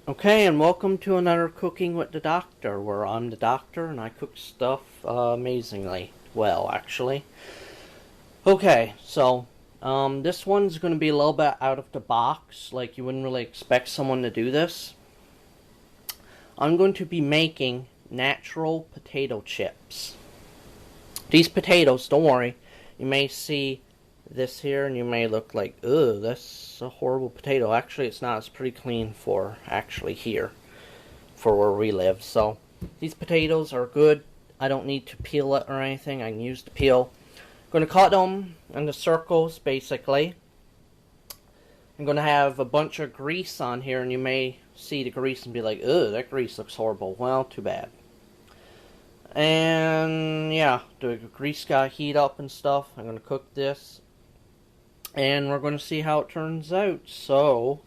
Okay, and welcome to another Cooking with the Doctor, where I'm the doctor and I cook stuff amazingly well, actually. Okay, so this one's going to be a little bit out of the box, like you wouldn't really expect someone to do this. I'm going to be making natural potato chips. These potatoes, don't worry, you may see this here and you may look like, ugh, that's a horrible potato. Actually, it's not. It's pretty clean for actually here, for where we live. So these potatoes are good. I don't need to peel it or anything. I can use the peel. I'm going to cut them into circles, basically. I'm going to have a bunch of grease on here, and you may see the grease and be like, ugh, that grease looks horrible. Well, too bad. And yeah, the grease got heat up and stuff. I'm going to cook this, and we're going to see how it turns out. So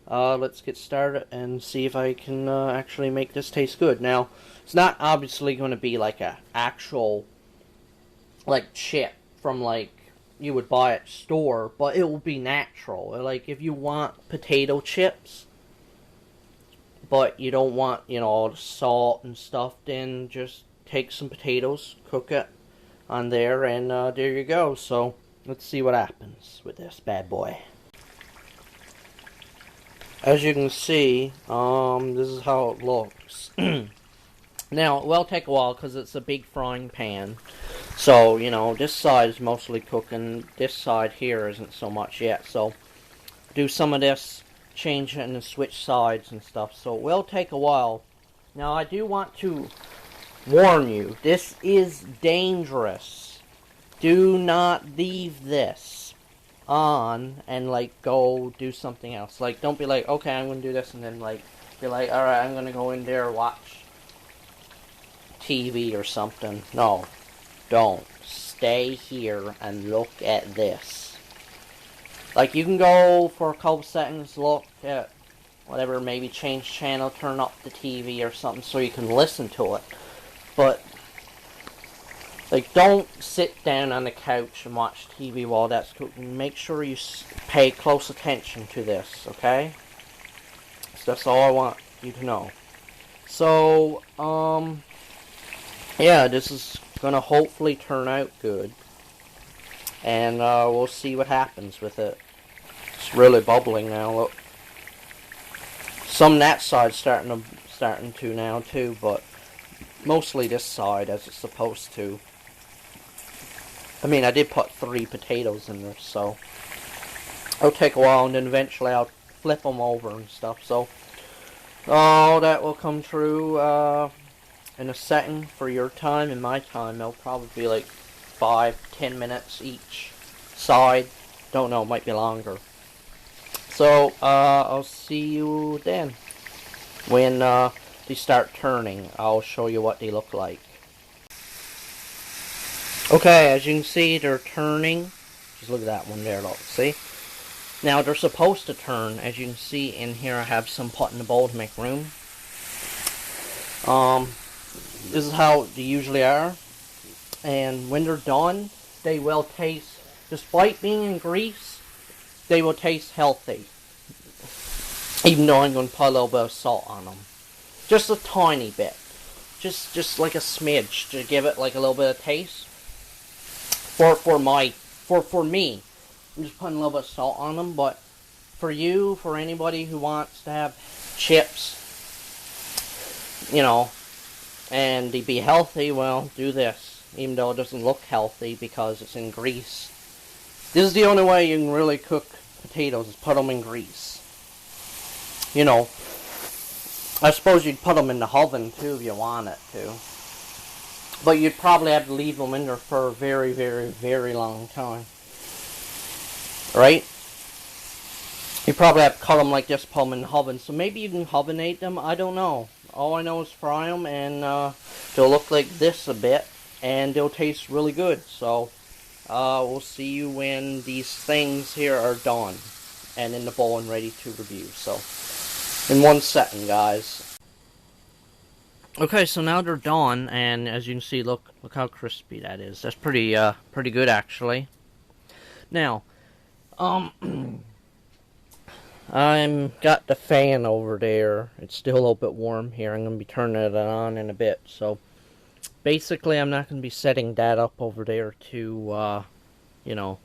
let's get started and see if I can actually make this taste good. Now, it's not obviously going to be like a actual like chip from like you would buy at store, but it will be natural. Like if you want potato chips, but you don't want, all the salt and stuff, then just take some potatoes, cook it on there, and there you go. So let's see what happens with this bad boy. As you can see, this is how it looks. Now, it will take a while because it's a big frying pan. So, this side is mostly cooking. This side here isn't so much yet. So, do some of this, change it, and switch sides and stuff. So, it will take a while. Now, I do want to warn you, this is dangerous. Do not leave this on and go do something else. Don't be like, okay, I'm gonna do this, and then be like, alright, I'm gonna go in there and watch TV or something. No, don't. Stay here and look at this. You can go for a couple seconds, look at whatever, maybe change channel, turn up the TV or something so you can listen to it. But don't sit down on the couch and watch TV while that's cooking. Make sure you pay close attention to this, okay? So that's all I want you to know. So, yeah, this is gonna hopefully turn out good. And, we'll see what happens with it. It's really bubbling now, look. Some that side's starting to now, too, but mostly this side, as it's supposed to. I mean, I did put 3 potatoes in there, so it'll take a while, and then eventually I'll flip them over and stuff. So all that will come through in a second for your time and my time. They'll probably be 5-10 minutes each side. Don't know, might be longer. So I'll see you then. When they start turning, I'll show you what they look like. Okay, as you can see, they're turning. Just look at that one there, look. See? Now, they're supposed to turn. As you can see in here, I have some put in the bowl to make room. This is how they usually are. And when they're done, they will taste, despite being in grease, they will taste healthy. Even though I'm going to put a little bit of salt on them. Just a tiny bit. Just like a smidge to give it a little bit of taste. For me, I'm just putting a little bit of salt on them, but for you, for anybody who wants to have chips, and to be healthy, well, do this, even though it doesn't look healthy because it's in grease. This is the only way you can really cook potatoes, is put them in grease. I suppose you'd put them in the oven, too, if you want it to. But you'd probably have to leave them in there for a very, very, very long time. Right? You probably have to cut them like this, put them in the oven. So maybe you can ovenate them, I don't know. All I know is fry them, and they'll look like this a bit, and they'll taste really good. So, we'll see you when these things here are done, and in the bowl and ready to review. So, in 1 second, guys. Okay, so now they're done, and as you can see, look how crispy that is. That's pretty good, actually. Now, I'm got the fan over there. It's still a little bit warm here. I'm going to be turning it on in a bit. So basically, I'm not going to be setting that up over there to, you know,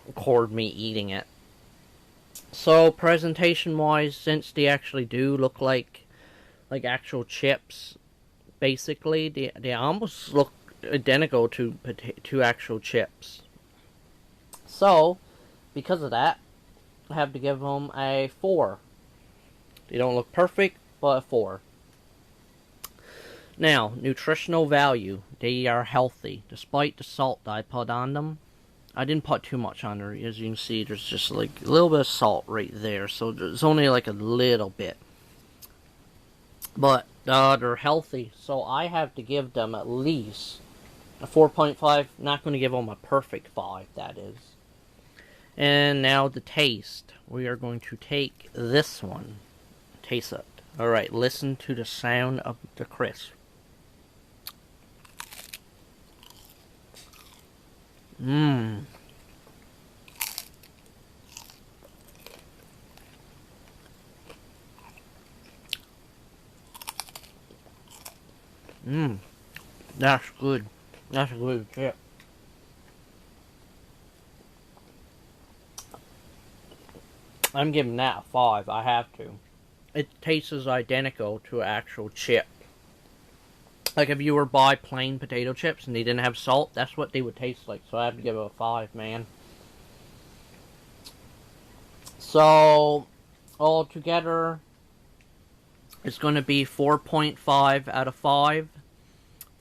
record me eating it. So presentation wise, since they actually do look like actual chips, basically they almost look identical to actual chips. So because of that, I have to give them a 4. They don't look perfect, but a 4. Now, nutritional value. They are healthy. Despite the salt that I put on them, I didn't put too much on there. As you can see, there's just like a little bit of salt right there. So there's only like a little bit. But they're healthy. So I have to give them at least a 4.5. Not going to give them a perfect 5, that is. And now the taste. We are going to take this one. Taste it. Alright, listen to the sound of the crisp. Mmm. Mmm. That's good. That's a good chip. I'm giving that a 5. I have to. It tastes identical to an actual chip. Like if you were buy plain potato chips and they didn't have salt, that's what they would taste like. So I have to give it a 5, man. So altogether, it's going to be 4.5 out of 5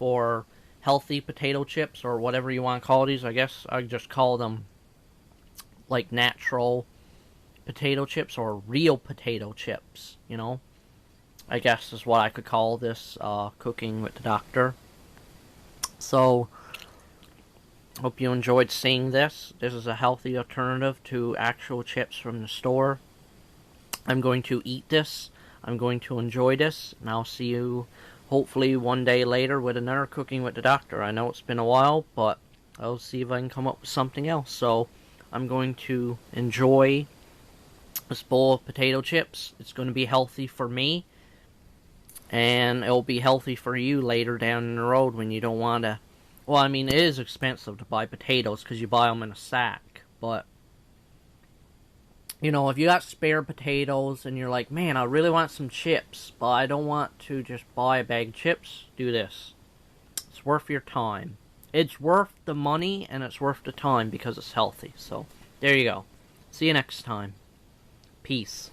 for healthy potato chips, or whatever you want to call these. I guess I just call them like natural potato chips or real potato chips, you know. I guess is what I could call this cooking with the doctor. So hope you enjoyed seeing this. This is a healthy alternative to actual chips from the store. I'm going to eat this. I'm going to enjoy this, and I'll see you hopefully one day later with another cooking with the doctor. I know it's been a while, but I'll see if I can come up with something else. So I'm going to enjoy this bowl of potato chips. It's going to be healthy for me, and it'll be healthy for you later down the road when you don't want to. Well, I mean, it is expensive to buy potatoes because you buy them in a sack, but you know, if you got spare potatoes and you're like, man, I really want some chips, but I don't want to just buy a bag of chips, do this. It's worth your time. It's worth the money, and it's worth the time because it's healthy. So there you go. See you next time. Peace.